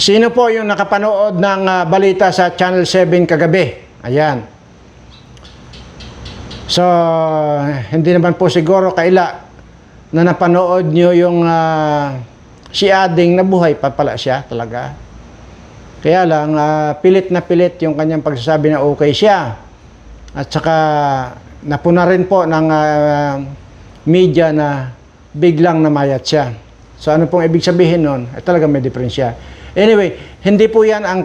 Sino po yung nakapanood ng balita sa Channel 7 kagabi? Ayan. So, hindi naman po siguro kaila na napanood nyo yung si Ading na buhay pa pala siya talaga. Kaya lang, pilit na pilit yung kanyang pagsasabi na okay siya. At saka, napuna rin po ng media na biglang namayat siya. So, ano pong ibig sabihin nun? Talaga may diferensya. Anyway, hindi po yan ang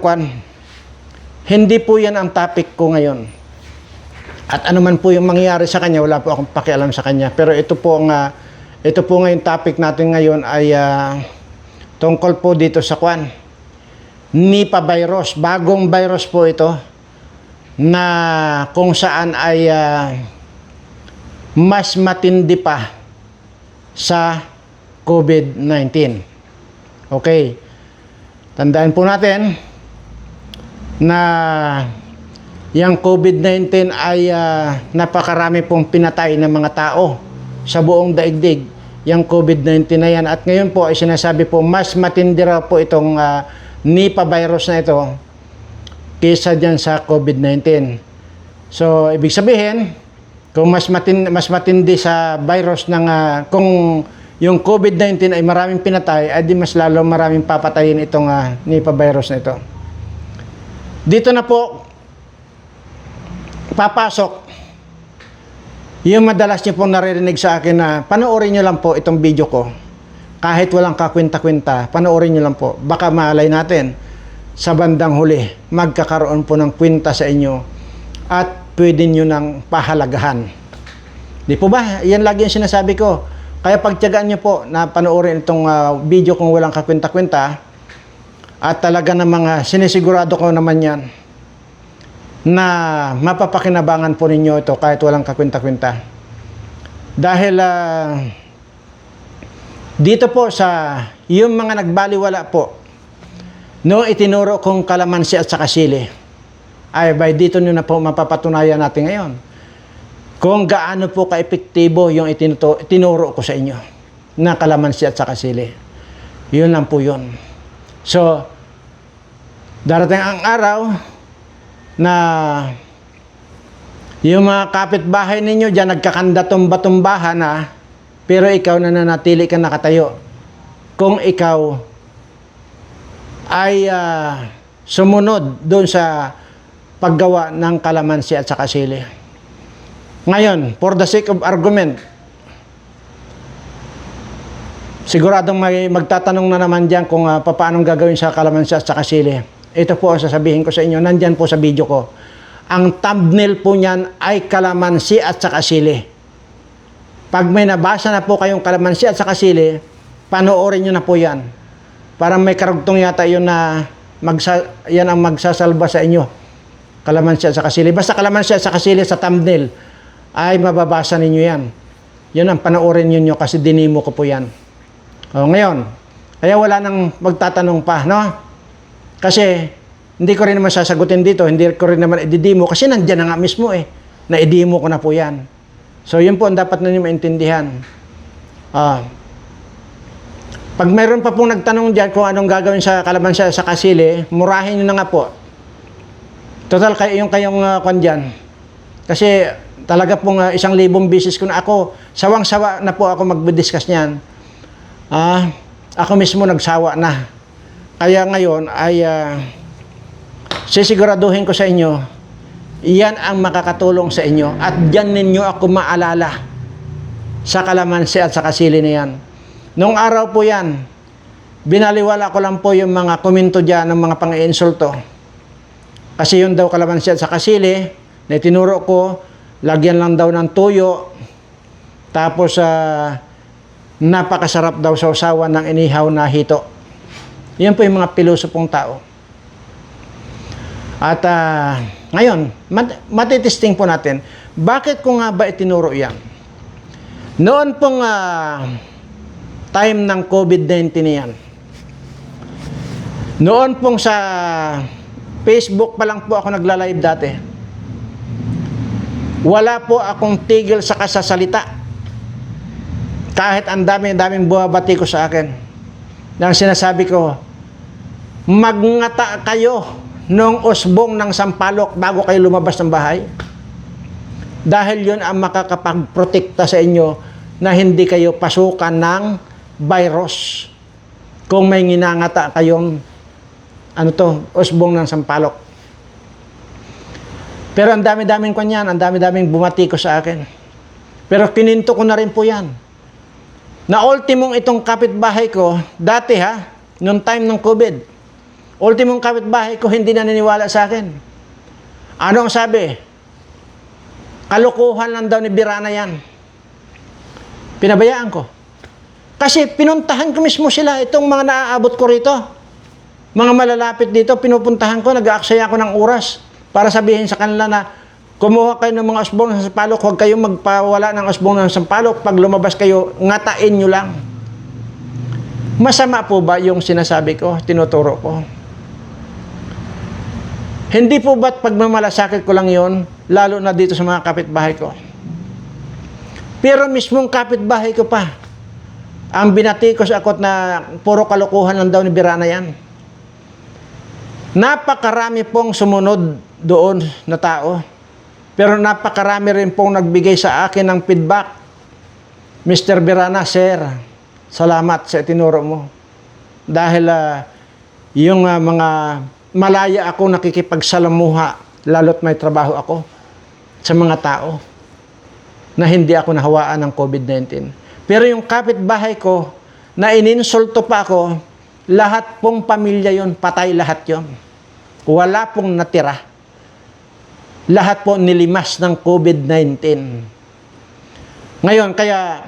hindi po yan ang topic ko ngayon. At ano man po yung mangyayari sa kanya, wala po akong pakialam sa kanya. Pero ito po ngayon topic natin ngayon ay tungkol po dito sa Nipah virus. Bagong virus po ito na kung saan ay mas matindi pa sa COVID-19. Okay. Tandaan po natin na yung COVID-19 ay napakarami pong pinatay ng mga tao sa buong daigdig. Yung COVID-19 na yan. At ngayon po ay sinasabi po mas matindi raw po itong Nipah virus na ito kaysa dyan sa COVID-19. So, ibig sabihin, kung mas matindi sa virus ng kung yung COVID-19 ay maraming pinatay, ay di mas lalo maraming papatayin itong Nipah virus na ito. Dito na po papasok yung madalas niyo pong naririnig sa akin na panoorin niyo lang po itong video ko. Kahit walang kakwenta-kwenta, panoorin niyo lang po. Baka malay natin sa bandang huli, magkakaroon po ng kwenta sa inyo at pwede niyo nang pahalagahan. Di po ba? Yan lagi yung sinasabi ko. Kaya pagtiyagaan nyo po na panoorin itong video kung walang kakwenta-kwenta at talaga namang sinisigurado ko naman yan na mapapakinabangan po ninyo ito kahit walang kakwenta-kwenta. Dahil dito po sa yung mga nagbaliwala po no itinuro kong kalamansi at saka sili ay by dito nyo na po mapapatunayan natin ngayon kung gaano po ka-epektibo yung itinuro ko sa inyo na kalamansi at saka sili. Yun lang po yun. So, darating ang araw na yung mga kapitbahay ninyo dyan nagkakanda tumba-tumbahan na pero ikaw na nanatili ka nakatayo. Kung ikaw ay sumunod doon sa paggawa ng kalamansi at saka sili. Ngayon, for the sake of argument, siguradong may magtatanong na naman dyan kung paano gagawin sa kalamansi at saka sili. Ito po ang sasabihin ko sa inyo, nandyan po sa video ko. Ang thumbnail po niyan ay kalamansi at saka sili. Pag may nabasa na po kayong kalamansi at saka sili, panoorin nyo na po yan. Parang may karugtong yata yun na yan ang magsasalba sa inyo. Kalamansi at saka sili. Basta kalamansi at saka sili sa thumbnail ay mababasa ninyo yan. Yun ang panoorin nyo kasi dinimo ko po yan. O, ngayon, kaya wala nang magtatanong pa, no? Kasi, hindi ko rin naman sasagutin dito, hindi ko rin naman ididimo, kasi nandyan na nga mismo na idimo ko na po yan. So, yun po ang dapat ninyo maintindihan. Pag mayroon pa pong nagtanong dyan kung anong gagawin sa kalamansi sa kasili, murahin nyo na nga po. Total, yung kayong kwan dyan. Kasi, talaga pong 1,000 beses ko na ako, sawang-sawa na po ako mag-discuss niyan. Ako mismo nagsawa na. Kaya ngayon ay sisiguraduhin ko sa inyo, iyan ang makakatulong sa inyo at diyan ninyo ako maalala sa kalamansi at sa kasili na yan. Noong araw po yan, binaliwala ko lang po yung mga komento dyan ng mga pang-iinsulto. Kasi yun daw kalamansi at sa kasili, na itinuro ko, lagyan lang daw ng tuyo, tapos napakasarap daw sa usawan ng inihaw na hito. Yan po yung mga pilosopong tao. At ngayon, matitesting po natin, bakit ko nga ba itinuro yan? Noon pong time ng COVID-19 yan, noon pong sa Facebook pa lang po ako nagla-live dati, wala po akong tigil sa kasasalita. Kahit ang daming bumabati ko sa akin. Nang sinasabi ko, Magngata kayo ng usbong ng sampalok bago kayo lumabas ng bahay. Dahil yun ang makakapagprotekta sa inyo na hindi kayo pasukan ng virus. Kung may nginangata kayong usbong ng sampalok. Pero ang dami-daming kanyan, ang dami-daming bumati ko sa akin. Pero kininto ko na rin po yan. Na ultimong itong kapitbahay ko, dati noong time ng COVID, ultimong kapitbahay ko hindi naniniwala sa akin. Ano ang sabi? Kalukuhan lang daw ni Birana yan. Pinabayaan ko. Kasi pinuntahan ko mismo sila, itong mga naaabot ko rito. Mga malalapit dito, pinupuntahan ko, nag-aaksaya ako ng oras para sabihin sa kanila na kumuha kayo ng mga usbong ng sampalok, huwag kayong magpawala ng usbong ng sampalok. Pag lumabas kayo, ngatain nyo lang. Masama po ba yung sinasabi ko, tinuturo ko? Hindi po ba't pagmamalasakit ko lang yon, lalo na dito sa mga kapitbahay ko? Pero mismong kapitbahay ko pa, ang binatikos ako na puro kalokohan lang daw ni Birana yan. Napakarami pong sumunod doon na tao. Pero napakarami rin pong nagbigay sa akin ng feedback. Mr. Birana, sir, salamat sa itinuro mo. Dahil yung mga malaya ako nakikipagsalamuha, lalo't may trabaho ako sa mga tao na hindi ako nahawaan ng COVID-19. Pero yung kapitbahay ko, na ininsulto pa ako, lahat pong pamilya yon, patay lahat yon. Wala pong natira. Lahat po nilimas ng COVID-19. Ngayon, kaya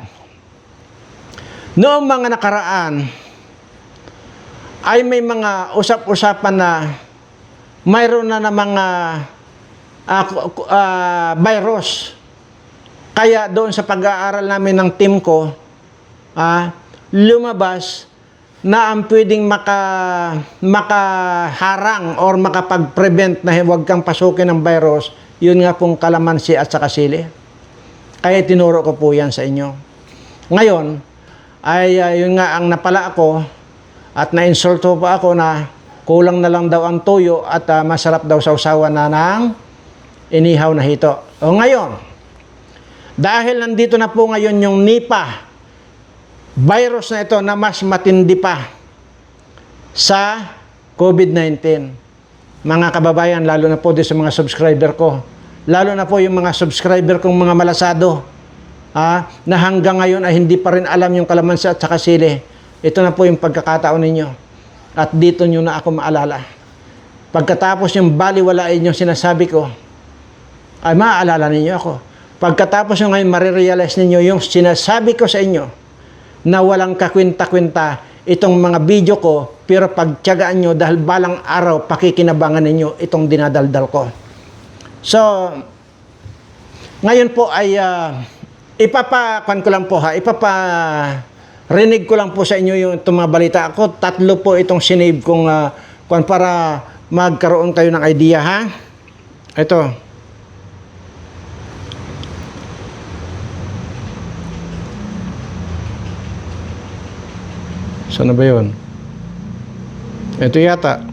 noong mga nakaraan, ay may mga usap-usapan na mayroon na mga virus. Kaya doon sa pag-aaral namin ng team ko, lumabas na ang pwedeng makaharang or makapag-prevent na huwag kang pasukin ng virus, yun nga pong kalamansi at saka sili. Kaya tinuro ko po yan sa inyo. Ngayon, ay yun nga ang napala ako at na-insulto pa ako na kulang na lang daw ang tuyo at masarap daw sausawan na ng inihaw na hito. O ngayon, dahil nandito na po ngayon yung Nipah, virus na ito na mas matindi pa sa COVID-19. Mga kababayan, lalo na po din sa mga subscriber ko, lalo na po yung mga subscriber kong mga malasado, na hanggang ngayon ay hindi pa rin alam yung kalamansi at saka sili. Ito na po yung pagkakataon ninyo. At dito nyo na ako maalala. Pagkatapos yung baliwalain yung sinasabi ko, ay maaalala ninyo ako. Pagkatapos yung ngayon marirealize ninyo yung sinasabi ko sa inyo na walang kakwenta-kwenta itong mga video ko, pero pagtiyagaan nyo dahil balang araw pakikinabangan ninyo itong dinadaldal ko. So, ngayon po ay ipaparinig ko lang po sa inyo yung itong mga balita ako. 3 po itong sinave kong para magkaroon kayo ng idea, ha? Ito. Saan na ba yun? Ito yata.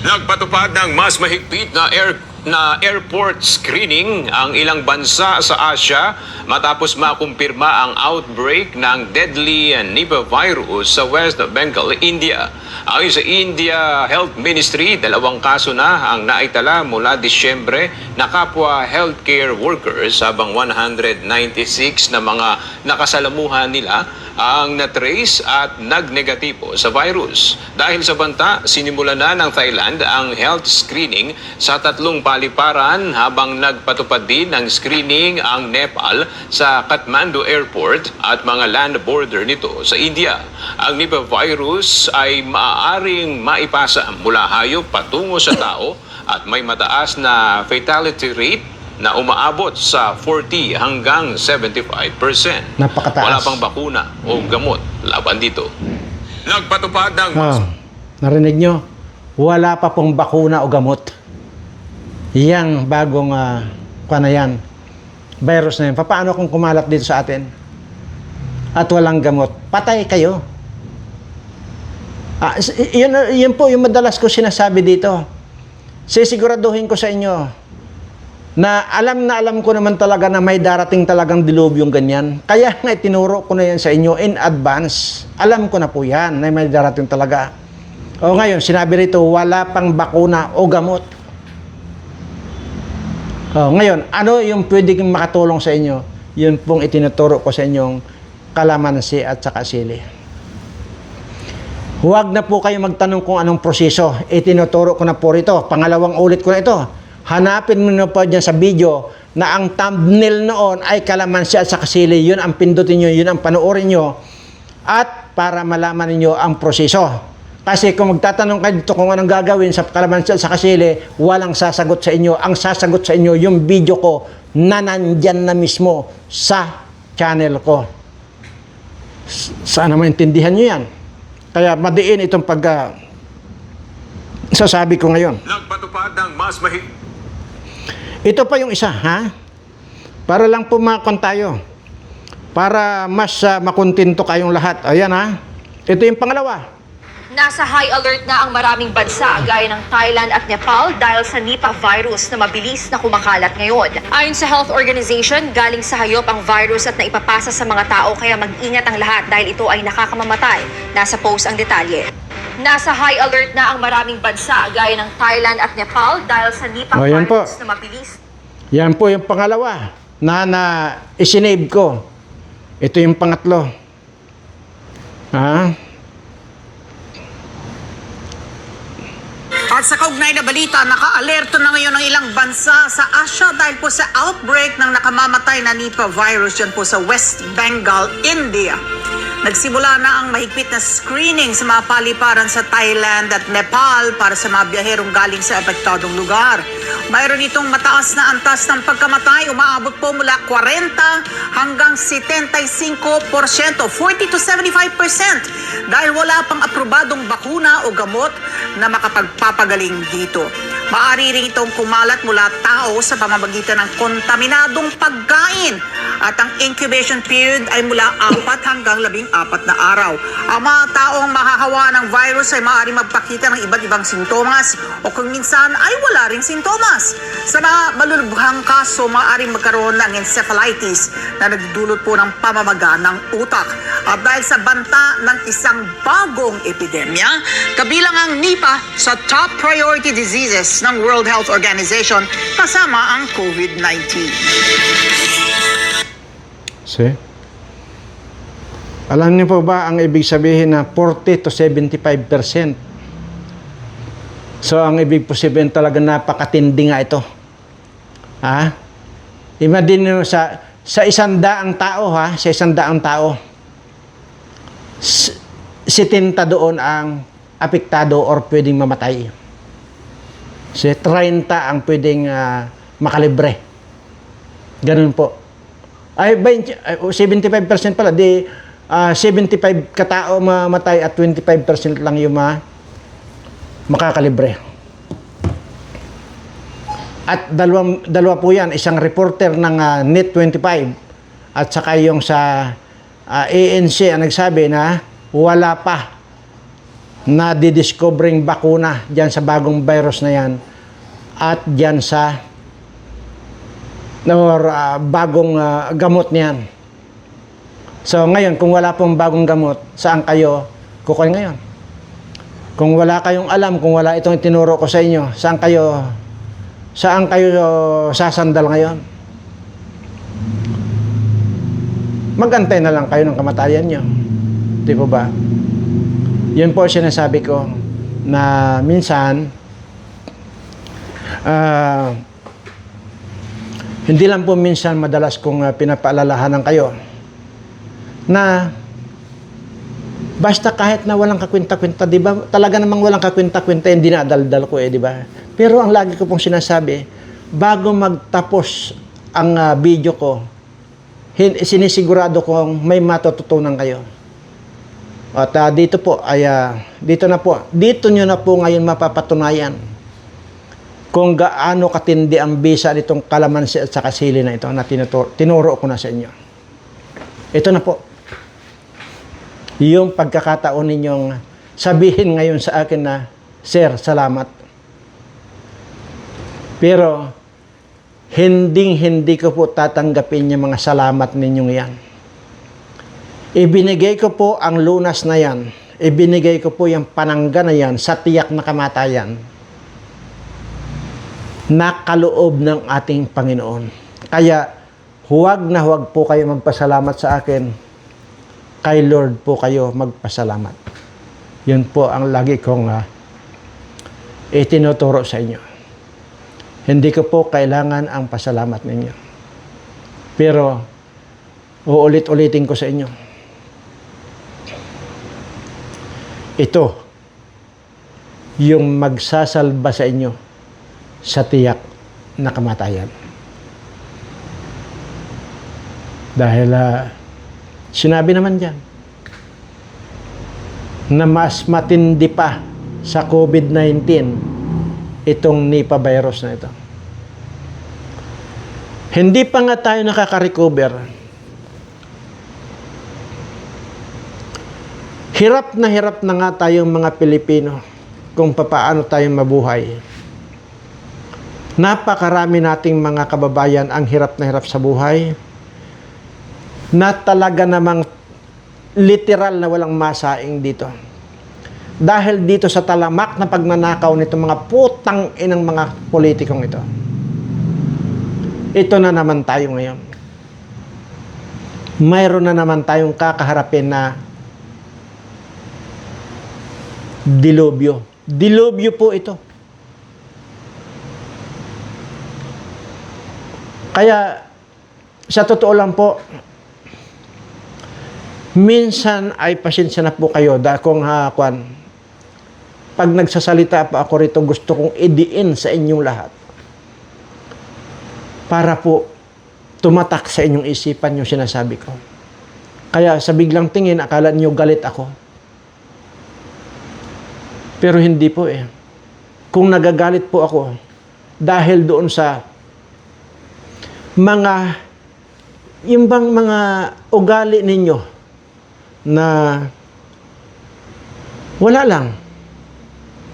Nagpatupad ng mas mahigpit na airport screening ang ilang bansa sa Asia matapos makumpirma ang outbreak ng deadly Nipah virus sa West Bengal, India. Ayon sa India Health Ministry, 2 kaso na ang naitala mula Disyembre na kapwa healthcare workers, habang 196 na mga nakasalamuhan nila ang na-trace at nag-negatibo sa virus. Dahil sa banta, sinimula na ng Thailand ang health screening sa 3 paliparan, habang nagpatupad din ng screening ang Nepal sa Kathmandu Airport at mga land border nito sa India. Ang Nipah virus ay maaaring maipasa mula hayop patungo sa tao at may mataas na fatality rate na umaabot sa 40 hanggang 75%. Napakataas. Wala pang bakuna o gamot laban dito. Nagpatupad ng narinig nyo? Wala pa pong bakuna o gamot. Yang bagong yan, virus na yan. Paano kung kumalat dito sa atin? At walang gamot? Patay kayo. Yun po yung madalas ko sinasabi dito. Sisiguraduhin ko sa inyo na alam ko naman talaga na may darating talagang dilubyong ganyan. Kaya nga tinuro ko na yan sa inyo in advance. Alam ko na po yan na may darating talaga. O ngayon, sinabi rito, wala pang bakuna o gamot. O ngayon, ano yung pwedeng makatulong sa inyo? Yun pong itinuturo ko sa inyong kalamansi at saka sili. Huwag na po kayo magtanong kung anong proseso. Itinuturo ko na po rito. Pangalawang ulit ko na ito. Hanapin mo na po dyan sa video na ang thumbnail noon ay kalamansi at saka sili. Yun ang pindutin nyo, yun ang panoorin nyo. At para malaman niyo ang proseso. Kasi kung magtatanong kayo dito kung anong gagawin sa kalamansi at saka sili, walang sasagot sa inyo. Ang sasagot sa inyo, yung video ko na nandyan na mismo sa channel ko. Sana maintindihan nyo yan. Kaya madiin itong sasabi ko ngayon. Nagpatupad ng mas Ito pa yung isa, ha? Para lang pumakon tayo. Para mas makontento kayong lahat. Ayan, ha? Ito yung pangalawa. Nasa high alert na ang maraming bansa gaya ng Thailand at Nepal dahil sa Nipah virus na mabilis na kumakalat ngayon. Ayon sa Health Organization, galing sa hayop ang virus at naipapasa sa mga tao kaya mag-ingat ang lahat dahil ito ay nakakamamatay. Nasa post ang detalye. Nasa high alert na ang maraming bansa gaya ng Thailand at Nepal dahil sa Nipah Ayan po. virus na mabilis. Yan po yung pangalawa na isinave ko. Ito yung pangatlo. Ha? At sa kaugnay na balita, naka-alerto na ngayon ang ilang bansa sa Asia dahil po sa outbreak ng nakamamatay na Nipah virus dyan po sa West Bengal, India. Nagsimula na ang mahigpit na screening sa mga paliparan sa Thailand at Nepal para sa mga biyaherong galing sa apektadong lugar. Mayroon itong mataas na antas ng pagkamatay, umaabot po mula 40 hanggang 75%, 40 to 75% dahil wala pang aprobadong bakuna o gamot na makapagpapagaling dito. Maaari rin itong kumalat mula tao sa pamamagitan ng kontaminadong pagkain at ang incubation period ay mula 4 hanggang 14 na araw. Ang mga taong mahahawa ng virus ay maaari magpakita ng iba't ibang sintomas o kung minsan ay wala ring sintomas. Sa mga malulubhang kaso, maaaring magkaroon ng encephalitis na nagdudulot po ng pamamaga ng utak. At dahil sa banta ng isang bagong epidemya, kabilang ang Nipah sa top priority diseases ng World Health Organization kasama ang COVID-19. See? Alam niyo po ba ang ibig sabihin na 40 to 75%? So, ang ibig po sabihin talaga napakatindi nga ito. Ha? Imagine niyo sa 100 tao, ha? Sa 100 tao, 70 doon ang apektado or pwedeng mamatay. So, 30 ang pwedeng makalibre. Ganun po. Ay, 75% pala. Di, 75 katao mamatay at 25% lang yung makakalibre. At dalawa po yan. Isang reporter ng Net25 at saka yung sa ANC ang nagsabi na wala pa na didiscovering bakuna dyan sa bagong virus na yan at dyan sa bagong gamot niyan. So ngayon, kung wala pong bagong gamot, saan kayo kukunin ngayon? Kung wala kayong alam, kung wala itong itinuro ko sa inyo, saan kayo sasandal ngayon? Magantay na lang kayo ng kamatayan nyo. Di po ba? Yun po sinasabi ko na minsan hindi lang po minsan, madalas kong pinapaalalahanan kayo na basta kahit na walang kakwenta-kwenta, di ba? Talaga namang walang kakwenta-kwenta, hindi na daldal ko di ba? Pero ang lagi ko pong sinasabi, bago magtapos ang video ko, sinisigurado kong may matututunan kayo. At dito po, dito nyo na po ngayon mapapatunayan kung gaano katindi ang bisa nitong kalamansi at saka sili na ito na tinuro ko na sa inyo. Ito na po. Yung pagkakataon ninyong sabihin ngayon sa akin na, Sir, salamat. Pero, hindi ko po tatanggapin yung mga salamat ninyong yan. Ibinigay ko po ang lunas na yan. Ibinigay ko po yung panangga na yan sa tiyak na kamatayan na kaloob ng ating Panginoon. Kaya, huwag na huwag po kayo magpasalamat sa akin. Kay Lord po kayo magpasalamat. Yun po ang lagi kong itinuturo sa inyo. Hindi ko po kailangan ang pasalamat ninyo. Pero, uulit-ulitin ko sa inyo. Ito, yung magsasalba sa inyo sa tiyak na kamatayan. Dahil sinabi naman dyan na mas matindi pa sa COVID-19 itong Nipah virus na ito. Hindi pa nga tayo nakaka-recover. Hirap na nga tayong mga Pilipino kung papaano tayo mabuhay. Napakarami nating mga kababayan ang hirap na hirap sa buhay na talaga namang literal na walang masaing dito. Dahil dito sa talamak na pagnanakaw nito mga putang inang mga politikong ito. Ito na naman tayo ngayon. Mayroon na naman tayong kakaharapin na dilubyo. Dilubyo po ito. Kaya, sa totoo lang po, minsan ay pasensya na po kayo dahil kung pag nagsasalita pa ako rito, gusto kong idiin sa inyong lahat. Para po tumatak sa inyong isipan yung sinasabi ko. Kaya sa biglang tingin, akala niyo galit ako. Pero hindi po eh. Kung nagagalit po ako, dahil doon sa yung bang mga ugali ninyo na wala lang.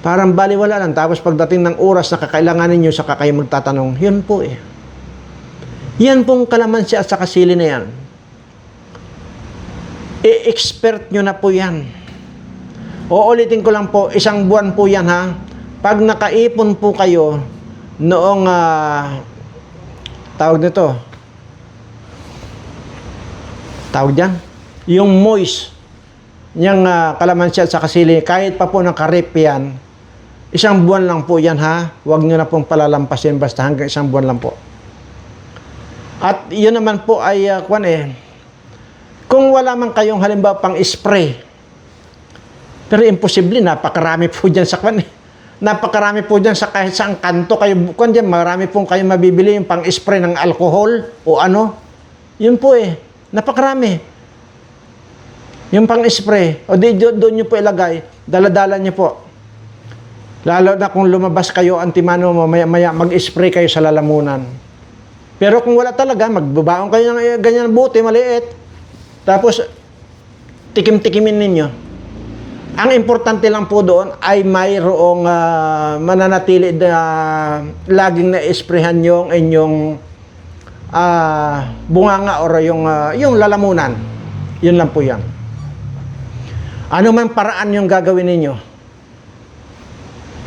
Parang baliwala lang. Tapos pagdating ng oras na kakailanganin nyo, saka kayo magtatanong, yun po eh. Yan pong kalamansi at saka sili na yan. I-expert nyo na po yan. Uulitin ko lang po, 1 buwan po yan ha. Pag nakaipon po kayo noong tawag dyan, yung moist niyang kalamansi at saka sili, kahit pa po ng karip yan, 1 buwan lang po yan ha. Huwag nyo na pong palalampasin, basta hanggang 1 buwan lang po. At yun naman po ay, kung wala man kayong halimbawa pang spray, pero imposible, napakarami po dyan sa napakarami po dyan sa kahit saang kanto kayo, dyan, marami pong kayo mabibili yung pang spray ng alcohol o ano. Yun po eh, napakarami. Yung pang spray, o di doon nyo po ilagay, daladala nyo po. Lalo na kung lumabas kayo, antimano, maya mag-spray kayo sa lalamunan. Pero kung wala talaga, magbabaon kayo ng ganyan buti, maliit. Tapos, tikim-tikimin ninyo. Ang importante lang po doon ay mayroong mananatili na laging na-sprayhan yung inyong bunganga or yung lalamunan. Yun lang po yan. Ano man paraan yung gagawin ninyo,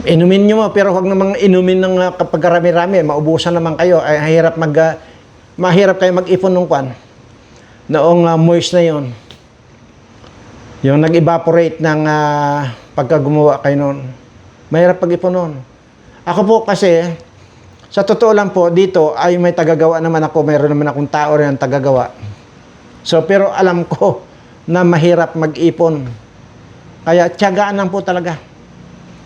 inumin nyo mo, pero huwag namang inumin ng kapag rami-rami, maubusan naman kayo, ay mahirap kayo mag-ipon ng kwan. Noong moist na yon, yung nag-evaporate ng pagka gumawa kayo noon, mahirap pag-ipon noon. Ako po kasi, sa totoo lang po, dito ay may tagagawa naman ako, mayroon naman akong tao rin ang tagagawa. So, pero alam ko na mahirap mag-ipon. Kaya tiyagaan lang po talaga.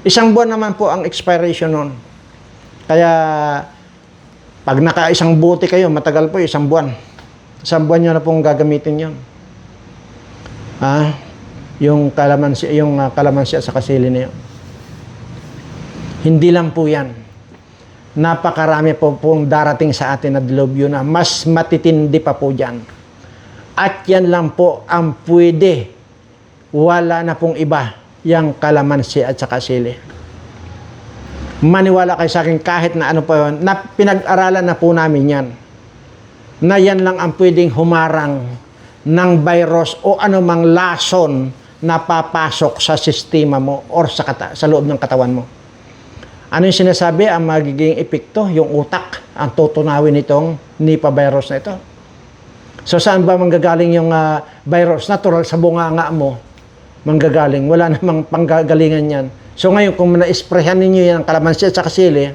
1 buwan naman po ang expiration nun. Kaya, pag naka-1 buti kayo, matagal po 1 buwan. 1 buwan nyo na pong gagamitin yun. Yung kalamansi at saka sili na yun. Hindi lang po yan. Napakarami po pong darating sa atin na dilubyo na mas matitindi pa po dyan. At yan lang po ang pwede. Wala na pong iba yung kalamansi at saka sili. Maniwala kayo sa akin kahit na ano pa yun, na pinag-aralan na po namin yan. Na yan lang ang pwedeng humarang ng virus o anumang lason na papasok sa sistema mo or sa loob ng katawan mo. Ano yung sinasabi? Ang magiging epekto, yung utak, ang tutunawin nitong Nipah virus na ito. So saan ba manggagaling yung virus? Natural sa bunganga mo manggagaling. Wala namang panggagalingan yan. So ngayon, kung na-sprayhan ninyo yan ang kalamansi at saka sili,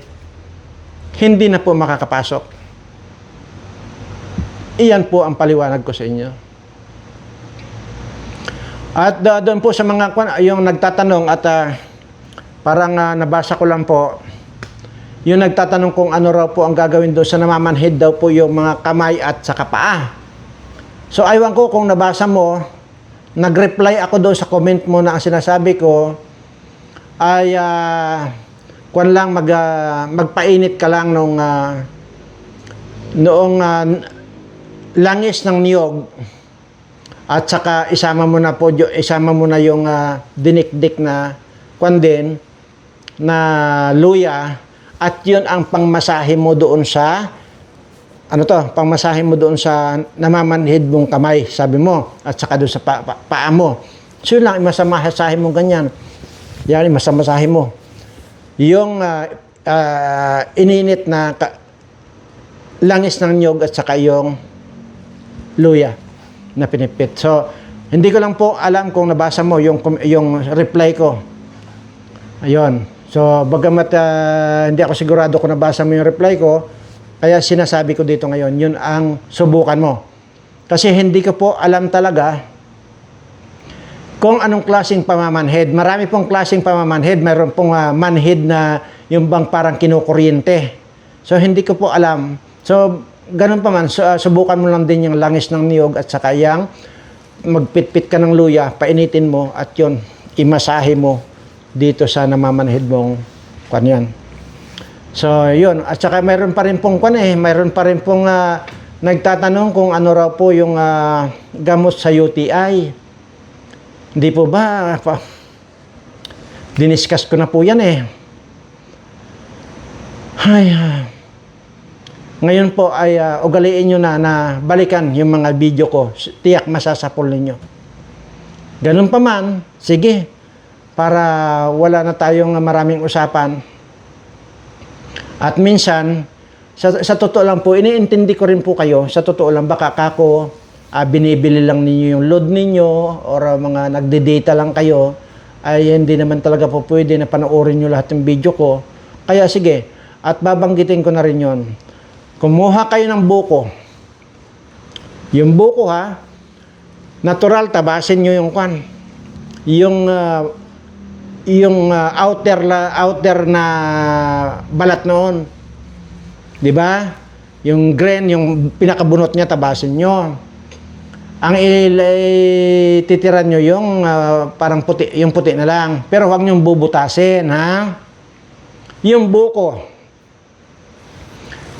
hindi na po makakapasok. Iyan po ang paliwanag ko sa inyo. At doon po sa mga yung nagtatanong at parang nabasa ko lang po, yung nagtatanong kung ano raw po ang gagawin doon sa namamanhid daw po yung mga kamay at saka paa. So aywan ko kung nabasa mo, nag-reply ako doon sa comment mo na ang sinasabi ko ay magpainit ka lang noong langis ng niyog at saka isama mo na yung dinikdik na din na luya at yun ang pangmasahe mo doon sa pangmasahe mo doon sa namamanhid mong kamay, sabi mo, at saka doon sa paa mo. So yun lang, masamasahe mo ganyan. Yan, masamasahe mo. Yung ininit na langis ng niyog at saka yung luya na pinipit. So, hindi ko lang po alam kung nabasa mo yung reply ko. Ayun. So, bagamat hindi ako sigurado kung nabasa mo yung reply ko, kaya sinasabi ko dito ngayon, yun ang subukan mo. Kasi hindi ko po alam talaga kung anong klaseng pamamanhid. Marami pong klaseng pamamanhid. Mayroon pong manhid na yung bang parang kinukuryente. So, hindi ko po alam. So, ganun pa man, subukan mo lang din yung langis ng niyog at saka yung magpitpit ka ng luya, painitin mo at yun, imasahe mo dito sa namamanhid mong kanyan. So, yun. At saka mayroon pa rin pong mayroon pa rin pong nagtatanong kung ano raw po yung gamot sa UTI. Hindi po ba? Diniscuss ko na po yan eh. Ngayon po ay ugaliin nyo na balikan yung mga video ko. Tiyak masasapol ninyo. Ganun pa man, sige. Para wala na tayong maraming usapan. At minsan, sa totoo lang po, iniintindi ko rin po kayo, sa totoo lang, baka kako binibili lang ninyo yung load ninyo or mga nagde-data lang kayo, ay hindi naman talaga po pwede na panoorin nyo lahat ng video ko. Kaya sige, at babanggitin ko na rin yon. Kumuha kayo ng buko. Yung buko natural, tabasin nyo yung yung outer na balat noon. 'Di ba? Yung grain, yung pinakabunot niya tabasin nyo. Ang titiran nyo yung parang puti, yung puti na lang. Pero huwag nyo bubutasin, yung buko.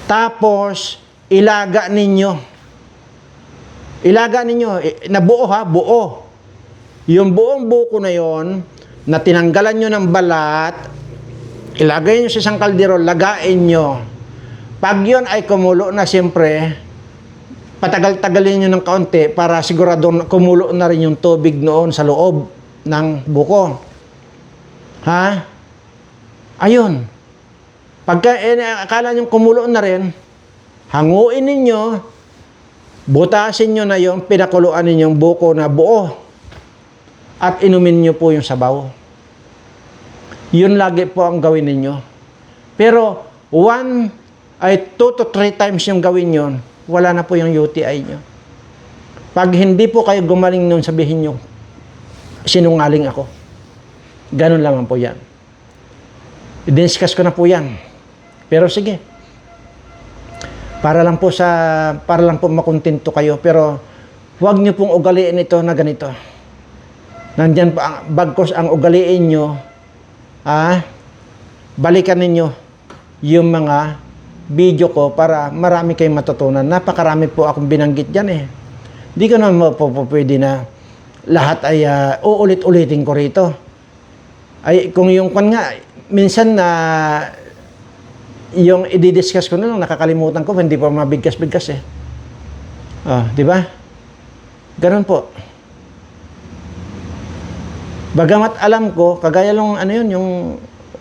Tapos ilaga ninyo. Nabuo buo. Yung buong buko na yon, na tinanggalan nyo ng balat, ilagay nyo sa isang kaldero, lagain nyo. Pag yun ay kumulo na, siyempre, patagal-tagalin nyo ng kaunti para sigurado kumulo na rin yung tubig noon sa loob ng buko. Ayun. Pagka akala nyo kumulo na rin, hanguin ninyo, butasin nyo na yung pinakuluan ninyong buko na buo. At inumin nyo po yung sabaw. Yun lagi po ang gawin ninyo. Pero 2 to 3 times yung gawin yun, wala na po yung UTI nyo. Pag hindi po kayo gumaling nun, sabihin nyo, sinungaling ako. Ganun lamang po yan. I-discuss ko na po yan. Pero sige. Para lang po makontento kayo. Pero huwag nyo pong ugaliin ito na ganito. Nandyan pa, bagkos ang ugaliin nyo, balikan ninyo yung mga video ko para marami kayong matutunan. Napakarami po akong binanggit dyan eh. Di ko naman po pwede na lahat ay uulit-ulitin ko rito. Ay, kung yung kwan nga, minsan na yung i-discuss ko na lang, nakakalimutan ko, hindi pa mabigkas-bigkas eh. Oh, di ba? Ganun po. Bagamat alam ko, kagaya lang ano yun, yung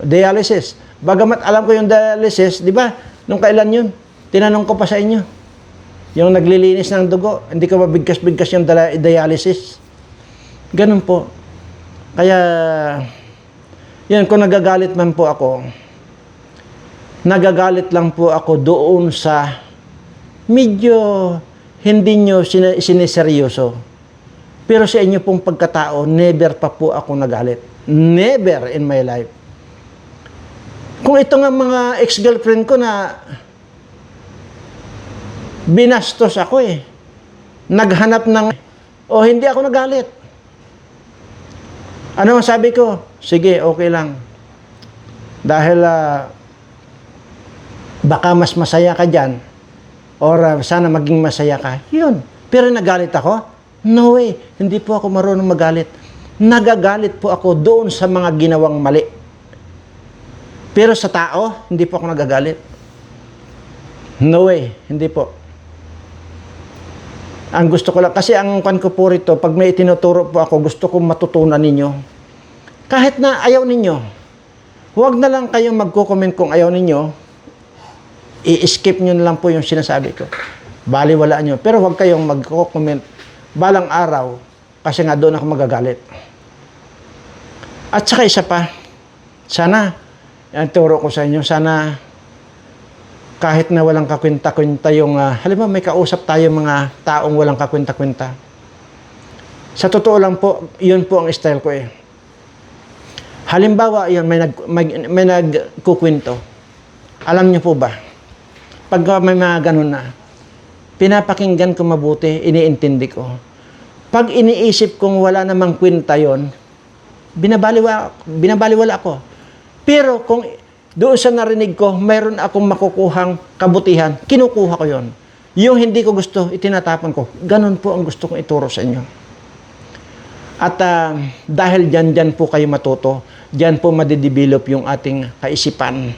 dialysis. Bagamat alam ko yung dialysis, di ba? Nung kailan yun? Tinanong ko pa sa inyo. Yung naglilinis ng dugo, hindi ko mabigkas-bigkas yung dialysis. Ganun po. Kaya, yan, kung nagagalit man po ako, nagagalit lang po ako doon sa medyo hindi nyo siniseryoso. Pero sa inyo pong pagkatao, never pa po ako nagalit. Never in my life. Kung ito nga mga ex-girlfriend ko na binastos ako eh. Naghanap ng... O hindi ako nagalit. Ano ang sabi ko? Sige, okay lang. Dahil baka mas masaya ka dyan or sana maging masaya ka. Yun. Pero nagalit ako? No way. Hindi po ako marunong magalit. Nagagalit po ako doon sa mga ginawang mali. Pero sa tao, hindi po ako nagagalit. No way. Hindi po. Ang gusto ko lang, kasi ang kwan ko po rito, pag may itinuturo po ako, gusto kong matutunan ninyo. Kahit na ayaw ninyo, huwag na lang kayong magko-comment kung ayaw ninyo, i-skip nyo na lang po yung sinasabi ko. Baliwalaan nyo. Pero huwag kayong magko-comment balang araw, kasi nga doon ako magagalit. At saka isa pa, sana, ang turo ko sa inyo, sana kahit na walang kakwenta-kwenta yung, halimbawa may kausap tayo mga taong walang kakwenta-kwenta. Sa totoo lang po, yun po ang style ko eh. Halimbawa, yun, may nagkukwento. Alam niyo po ba, pag may mga ganun na, pinapakinggan ko mabuti, iniintindi ko. Pag iniisip kong wala namang kwenta yon, binabaliwala ako. Pero kung doon sa narinig ko, mayroon akong makukuhang kabutihan, kinukuha ko yon. Yung hindi ko gusto, itinatapon ko. Ganun po ang gusto kong ituro sa inyo. At dahil dyan po kayo matuto, dyan po madidevelop yung ating kaisipan.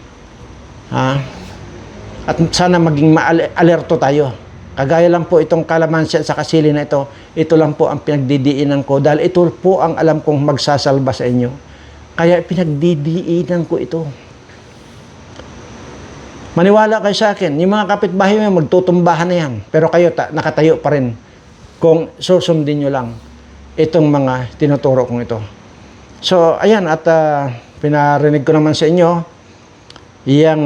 At sana maging alerto tayo. Kagaya lang po itong kalamansi at sa kasili na ito lang po ang pinagdidiinan ko dahil ito po ang alam kong magsasalba sa inyo. Kaya pinagdidiinan ko ito. Maniwala kayo sa akin, yung mga kapitbahay mo magtutumbahan na yan. Pero kayo nakatayo pa rin kung susundin nyo lang itong mga tinuturo kong ito. So, ayan, at pinarinig ko naman sa inyo, yung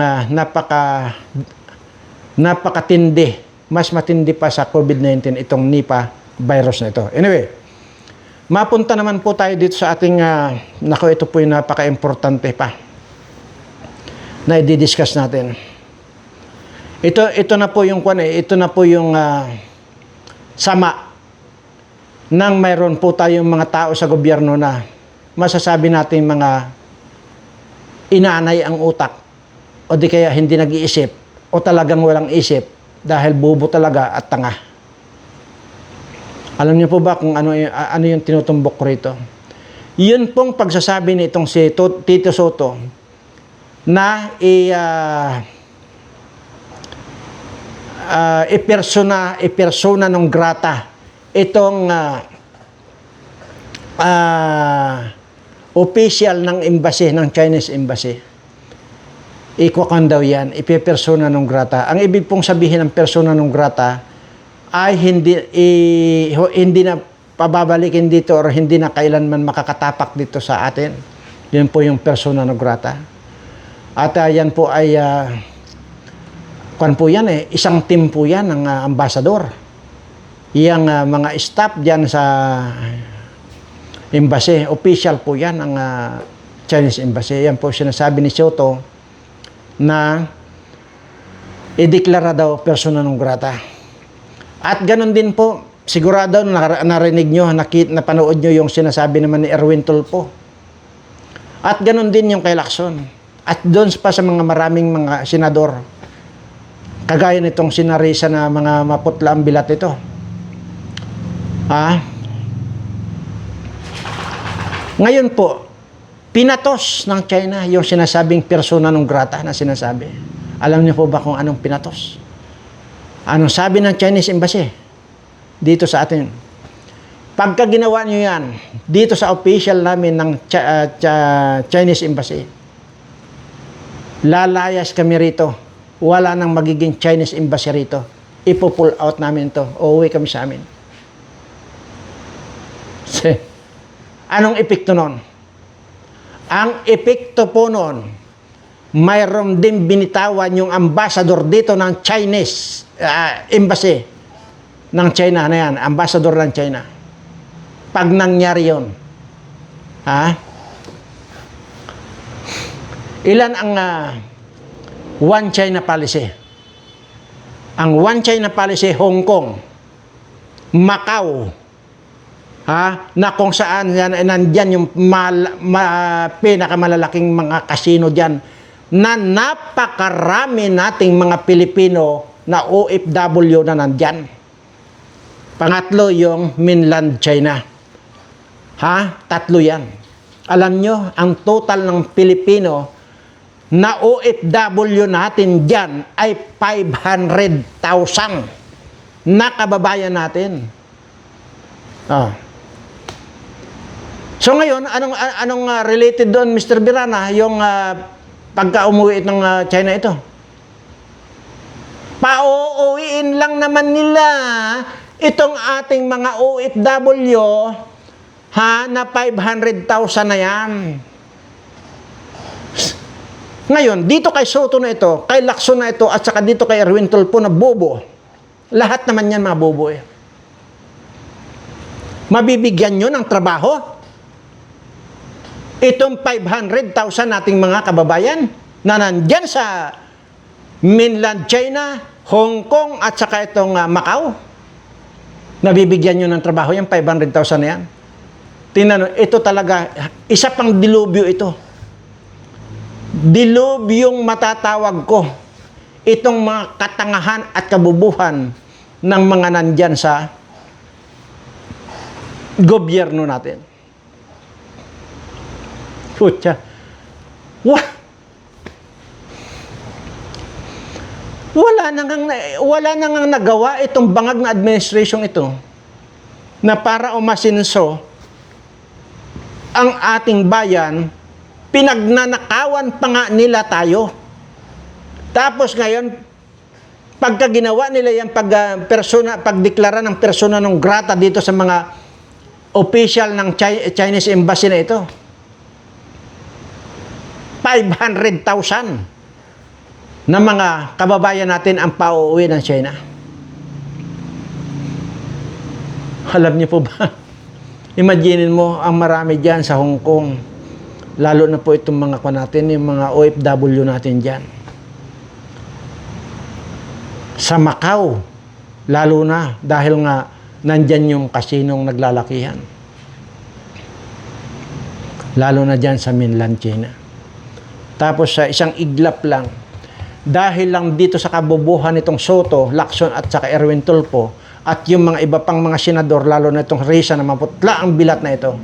napakatindi, mas matindi pa sa COVID-19 itong Nipah virus na ito. Anyway, mapunta naman po tayo dito sa ating, ito po yung napaka-importante pa na i-discuss natin. Ito na po yung ito na po yung sama nang mayroon po tayong mga tao sa gobyerno na masasabi natin mga inaanay ang utak o di kaya hindi nag-iisip o talagang walang isip dahil bobo talaga at tanga. Alam niyo po ba kung ano yung tinutumbok ko rito? Yun pong pagsasabi nitong si Tito Soto na persona non grata itong official ng embassy, ng Chinese embassy. Ikukan daw yan, ipersona non grata. Ang ibig pong sabihin ng persona non grata ay hindi na pababalikin dito or hindi na kailanman makakatapak dito sa atin. Yan po yung persona non grata. At yan po ay isang team po yan ng ambasador. Yang mga staff dyan sa embassy, official po yan ng Chinese embassy. Yan po sinasabi ni Soto na ideklara daw persona non grata. At ganun din po, sigurado narinig nyo, napanood nyo yung sinasabi naman ni Erwin Tulfo. At ganun din yung kay Lacson. At doon pa sa mga maraming mga senador, kagaya nitong sinarisa na mga maputla ang bilat ito. Ngayon po, Pinatos ng China yung sinasabing persona non grata na sinasabi. Alam niyo po ba kung anong pinatos? Anong sabi ng Chinese Embassy dito sa atin? Pagka ginawa niyo yan, dito sa official namin ng Chinese Embassy, lalayas kami rito. Wala nang magiging Chinese Embassy rito. Ipo-pull out namin to. Uuwi kami sa amin. Anong epekto nun? Ang epekto po nun, mayroon din binitawan yung ambassador dito ng Chinese Embassy ng China na yan. Ambassador ng China. Pag nangyari yun. Ilan ang One China policy? Ang One China policy, Hong Kong, Macau, na kung saan yan, nandyan yung pinakamalalaking mga casino dyan, na napakarami nating mga Pilipino na OFW na nandyan. Pangatlo, yung mainland China. Tatlo yan. Alam nyo, ang total ng Pilipino na OFW natin dyan ay 500,000 na kababayan natin. So ngayon, anong related doon, Mr. Birana, yung pagka-umuwi ng China ito? Pauuwiin lang naman nila itong ating mga OFW na 500,000 na yan. Ngayon, dito kay Soto na ito, kay Lacson na ito, at saka dito kay Erwin Tulfo na bobo, lahat naman yan mga bobo eh. Mabibigyan nyo ng trabaho? Itong 500,000 nating mga kababayan na nandyan sa mainland China, Hong Kong, at saka itong Macau. Nabibigyan nyo ng trabaho yung 500,000 na yan. Tingnan, ito talaga, isa pang dilubyo ito. Dilubyong matatawag ko itong mga katangahan at kabubuhan ng mga nandyan sa gobyerno natin. Putya. Wala nang nagawa itong bangag na administration ito na para umasinso ang ating bayan. Pinagnanakawan pa nga nila tayo. Tapos ngayon, pagka ginawa nila yung pagdeklara ng persona non grata dito sa mga official ng Chinese Embassy na ito, 500,000 na mga kababayan natin ang pauuwi ng China. Alam niyo po ba? Imaginin mo, ang marami dyan sa Hong Kong. Lalo na po itong mga natin, yung mga OFW natin dyan. Sa Macau, lalo na, dahil nga nandyan yung kasinong naglalakihan. Lalo na dyan sa mainland China. Tapos sa isang iglap lang, dahil lang dito sa kabubuhan itong Soto, Lacson at saka Erwin Tulfo, at yung mga iba pang mga senador, lalo na itong Risa na maputla ang bilat na ito,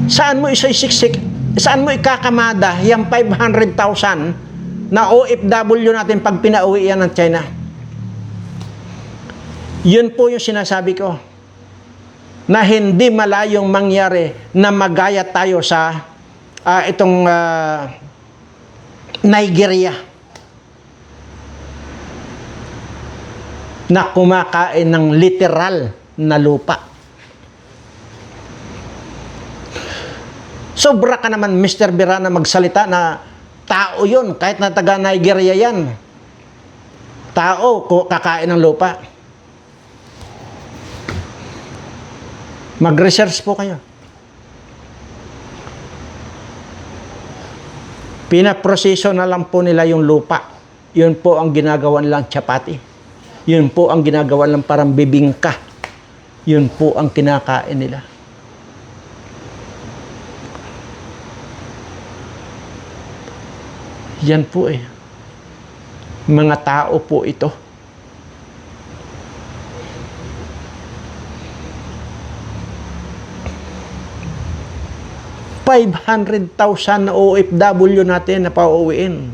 saan mo isisiksik, saan mo ikakamada yung 500,000 na OFW natin pag pinauwi yan ng China? Yun po yung sinasabi ko, na hindi malayong mangyari na magaya tayo sa itong Nigeria na kumakain ng literal na lupa. Sobra ka naman, Mr. Birana, magsalita na tao yun, kahit na taga Nigeria yan. Tao, kakain ng lupa. Mag-research po kayo. Pinaproseso na lang po nila yung lupa. Yun po ang ginagawa nilang chapati. Yun po ang ginagawa nilang parang bibingka. Yun po ang kinakain nila. Yan po eh. Mga tao po ito. 500,000 na OFW natin na pauwiin.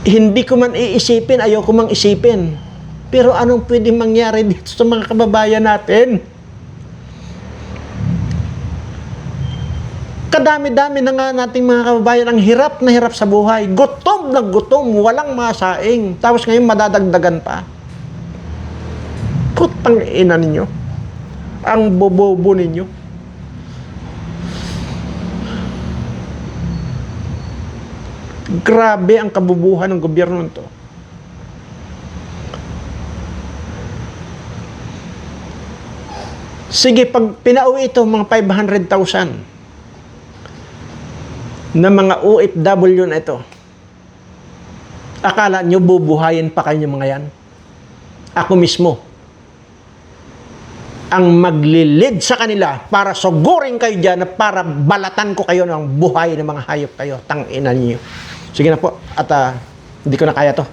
Hindi ko man iisipin, ayaw ko mang isipin. Pero anong pwedeng mangyari dito sa mga kababayan natin? Kadami-dami na nga nating mga kababayan ang hirap na hirap sa buhay. Gutom na gutom, walang masaing. Tapos ngayon madadagdagan pa. Putang ina ninyo. Ang bobobo ninyo. Grabe ang kabubuhan ng gobyerno nito. Sige, pag pinauwi ito, mga 500,000 na mga OFW na ito, akala nyo bubuhayin pa kayo mga yan? Ako mismo ang maglilid sa kanila para sugurin kayo dyan, para balatan ko kayo ng buhay ng mga hayop kayo. Tangina niyo. Sige na po, at hindi ko na kaya to.